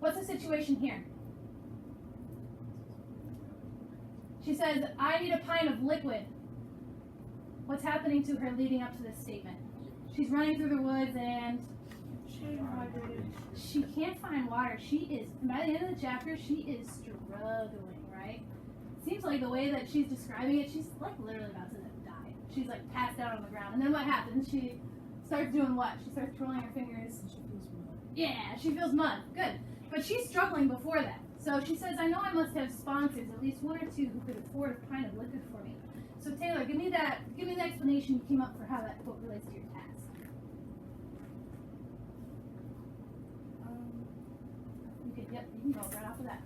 What's the situation here? She says, I need a pint of liquid. What's happening to her leading up to this statement? She's running through the woods and she can't find water. She is, by the end of the chapter, she is struggling, right? Seems like the way that she's describing it, she's like literally about to die. She's like passed out on the ground. And then what happens? She starts doing what? She starts twirling her fingers. Yeah, she feels mud. Good. But she's struggling before that. So she says, I know I must have sponsors, at least one or two, who could afford a pint of liquid for me. So Taylor, give me the explanation you came up for how that quote relates to your task. You can go right off of that.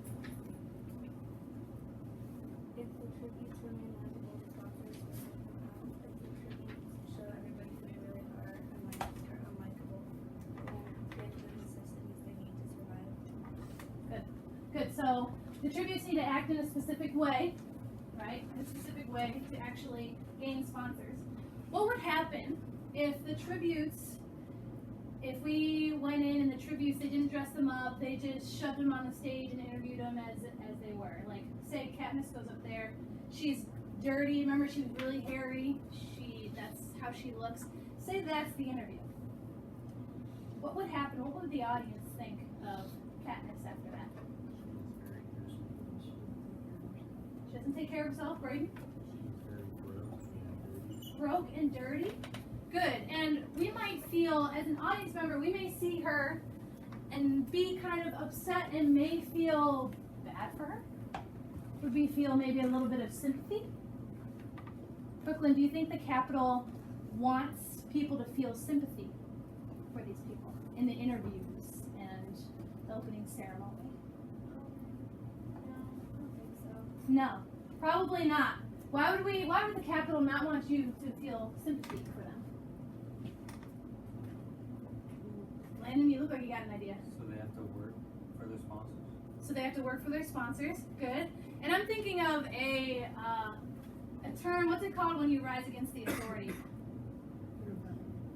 If the tributes remain legible to sponsors, if the tributes show everybody who they really are, unlikable, and give the necessities they need to survive. Good. So the tributes need to act in a specific way, right? In a specific way to actually gain sponsors. What would happen if the tributes, if we went in and the tributes, they didn't dress them up, they just shoved them on the stage and interviewed them as they were? Like, say Katniss goes up there, she's dirty, remember she was really hairy, that's how she looks. Say that's the interview. What would happen? What would the audience think of Katniss after that? She doesn't take care of herself, Braden? Broke and dirty? Good. And we might feel, as an audience member, we may see her and be kind of upset and may feel bad for her. Would we feel maybe a little bit of sympathy? Brooklyn, do you think the Capitol wants people to feel sympathy for these people in the interviews and the opening ceremony? No, I don't think so. No, probably not. Why would the Capitol not want you to feel sympathy for them? Landon, you look like you got an idea. So they have to work for their sponsors? So they have to work for their sponsors. Good. And I'm thinking of a term, what's it called when you rise against the authority?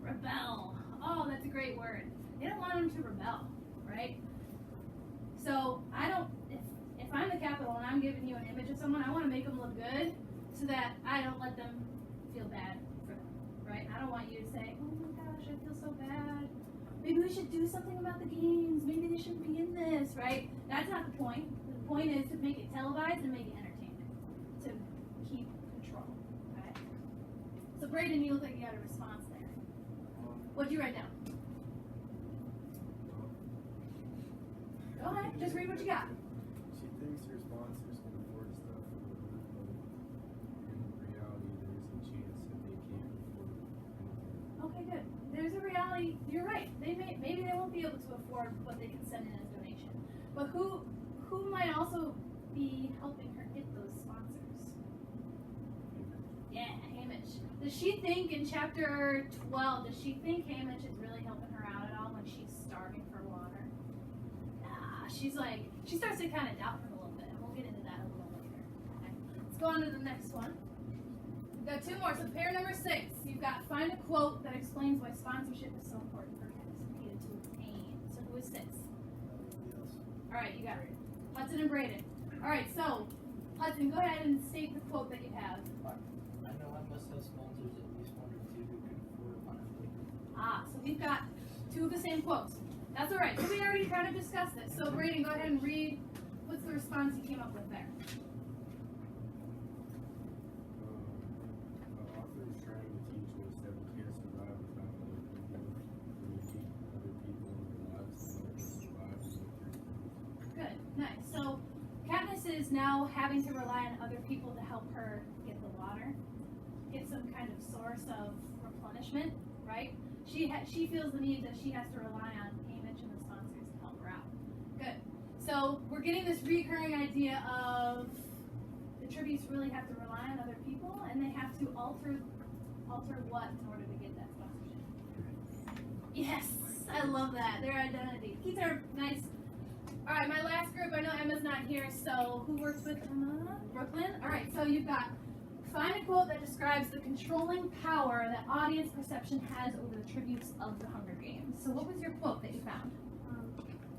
Rebel. Oh, that's a great word. They don't want them to rebel, right? So if I'm the Capitol and I'm giving you an image of someone, I want to make them look good so that I don't let them feel bad for them, right? I don't want you to say, oh my gosh, I feel so bad. Maybe we should do something about the games. Maybe they shouldn't be in this, right? That's not the point. The point is to make it televised and make it entertaining, to keep control, okay? So Braden, you look like you got a response there. What'd you write down? Go ahead, just read what you got. She thinks her sponsors can afford stuff, but in reality, there's a chance that they can't afford anything. Okay, good. There's a reality. You're right. Maybe they won't be able to afford what they can send in as donation. But who might also be helping her get those sponsors? Yeah, Hamish. Does she think in chapter 12? Does she think Hamish is really helping her out at all when she's starving for water? Nah. She starts to kind of doubt him a little bit, and we'll get into that a little later. Okay. Let's go on to the next one. We've got two more. So pair number 6. You've got find a quote that explains why sponsorship is so important for Katniss needed to obtain. So who is 6? All right, you got it. Hudson and Braden. All right, so Hudson, go ahead and state the quote that you have. I know I must have sponsors, at least one or two who can afford a pint of liquor. So we've got 2 of the same quotes. That's all right. So we already kind of discussed this. So Braden, go ahead and read. What's the response you came up with there? The author is trying to teach us that we can't survive without other people. We need other people in our lives to help us survive and get through. Good, nice. So Katniss is now having to rely on other people to help her get the water, get some kind of source of replenishment, right? She feels the need that she has to rely on Hamish and the sponsors to help her out. Good. So we're getting this recurring idea of the tributes really have to rely on other people, and they have to alter what in order to get that sponsorship. Yes, I love that. Their identity. These are nice. All right, my last group. I know Emma's not here, so who works with Emma? Brooklyn. All right, so you've got find a quote that describes the controlling power that audience perception has over the tributes of the Hunger Games. So what was your quote that you found?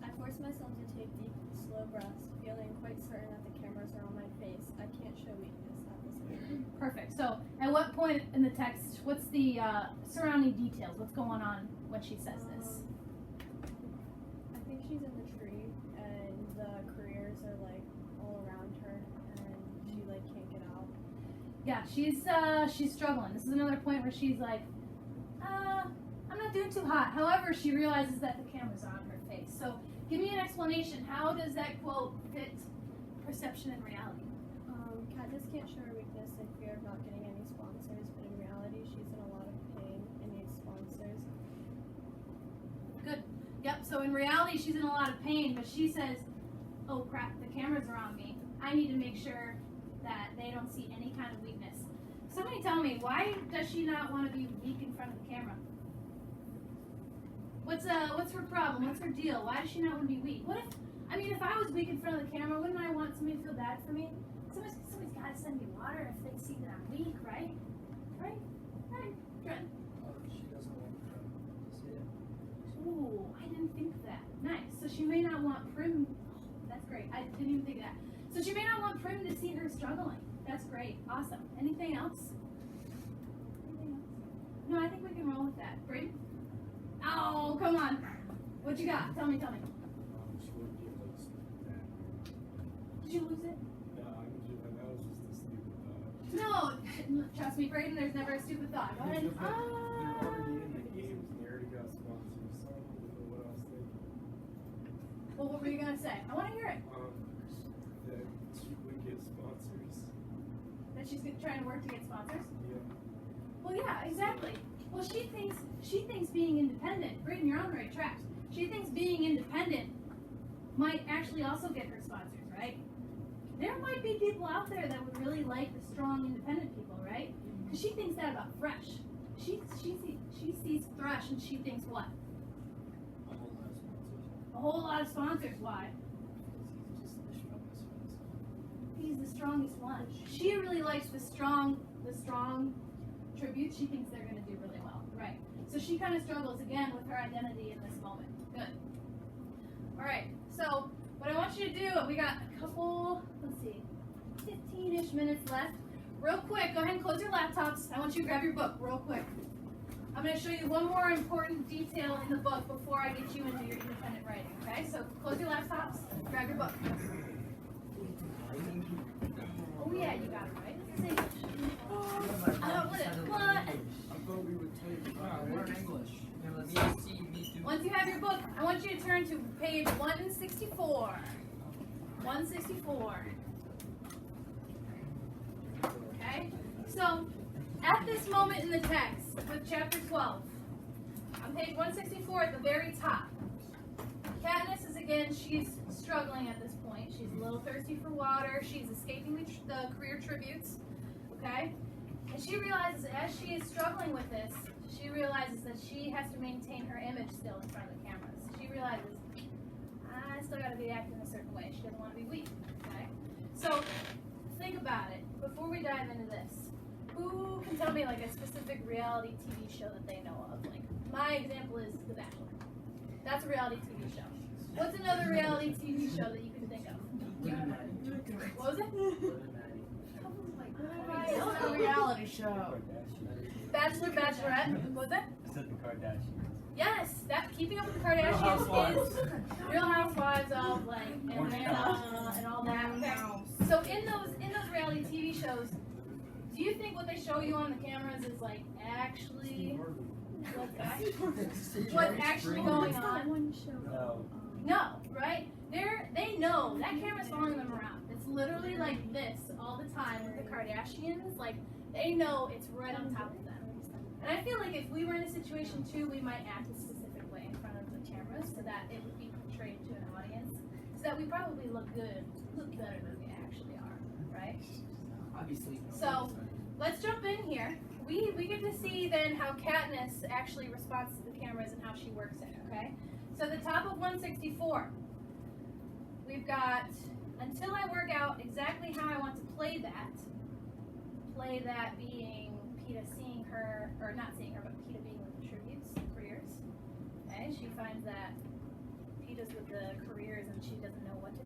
I forced myself to take certain that the cameras are on my face. I can't show weakness at this moment. Perfect. So, at what point in the text, what's the surrounding details? What's going on when she says this? I think she's in the tree, and the careers are like all around her, and she like can't get out. Yeah, she's struggling. This is another point where she's like, I'm not doing too hot. However, she realizes that the cameras are on her face. So, give me an explanation. How does that quote fit perception and reality? Katniss can't show her weakness in fear of not getting any sponsors, but in reality, she's in a lot of pain and needs sponsors. Good. Yep. So in reality, she's in a lot of pain, but she says, "Oh crap, the cameras are on me. I need to make sure that they don't see any kind of weakness." Somebody tell me, why does she not want to be weak in front of the camera? What's her problem? What's her deal? Why does she not want to be weak? If I was weak in front of the camera, wouldn't I want somebody to feel bad for me? Somebody's got to send me water if they see that I'm weak, right? Right? Good. She doesn't want to see it. Ooh, I didn't think of that. Nice. So she may not want Prim. Oh, that's great. I didn't even think of that. So she may not want Prim to see her struggling. That's great. Awesome. Anything else? No, I think we can roll with that. Prim? Oh, come on. What you got? Tell me. She wouldn't get like that. Did you lose it? No, that was just a stupid thought. No. Trust me, Brayden, there's never a stupid thought. Go ahead. They're already in the games and they already got sponsors, so I don't know what I was thinking. Well, what were you going to say? I want to hear it. That she would get sponsors. That she's trying to work to get sponsors? Yeah. Well, yeah, exactly. Well, she thinks being independent, Brayden, you're on the right track. She thinks being independent might actually also get her sponsors, right? There might be people out there that would really like the strong, independent people, right? Because she thinks that about Thresh. She sees Thresh and she thinks what? A whole lot of sponsors. A whole lot of sponsors. Why? Because he's just the strongest one. He's the strongest one. She really likes the strong tributes. She thinks they're going to do really well, right? So she kind of struggles again with her identity in this moment. Good. All right. So what I want you to do, we got a couple, 15-ish minutes left. Real quick, go ahead and close your laptops. I want you to grab your book real quick. I'm going to show you one more important detail in the book before I get you into your independent writing, okay? So close your laptops, grab your book. Oh yeah, you got it right. It's English. What? I thought we would take Learn English. Yeah, let's see. Me too. Once you have your book, I want you to turn to page 164. 164. Okay? So, at this moment in the text, with chapter 12, on page 164 at the very top, Katniss is again, she's struggling at this point. She's a little thirsty for water. She's escaping the career tributes. Okay? And she realizes as she is struggling with this, she realizes that she has to maintain her image still in front of the cameras. She realizes, I still got to be acting a certain way. She doesn't want to be weak. Okay? So, think about it. Before we dive into this, who can tell me like a specific reality TV show that they know of? Like, my example is The Bachelor. That's a reality TV show. What's another reality TV show that you can think of? What was it? It's a reality show. Bachelor, Bachelorette. What was it? I said the Kardashians. Yes, that Keeping Up with the Kardashians Housewives. is Real Housewives of like Atlanta and all that. Okay. So in those reality TV shows, do you think what they show you on the cameras is like actually what's actually going on? One show. No. No, right? They know that camera's following them around. It's literally like this all the time with the Kardashians. Like they know it's right on top of them. And I feel like if we were in a situation too, we might act a specific way in front of the cameras so that it would be portrayed to an audience, so that we probably look better than we actually are, right? Obviously. So let's jump in here. We get to see then how Katniss actually responds to the cameras and how she works it, okay? So the top of 164, we've got, until I work out exactly how I want to play that being Peeta seeing her, or not seeing her, but Peeta being with the tributes, careers. Okay, she finds that Peeta's with the careers and she doesn't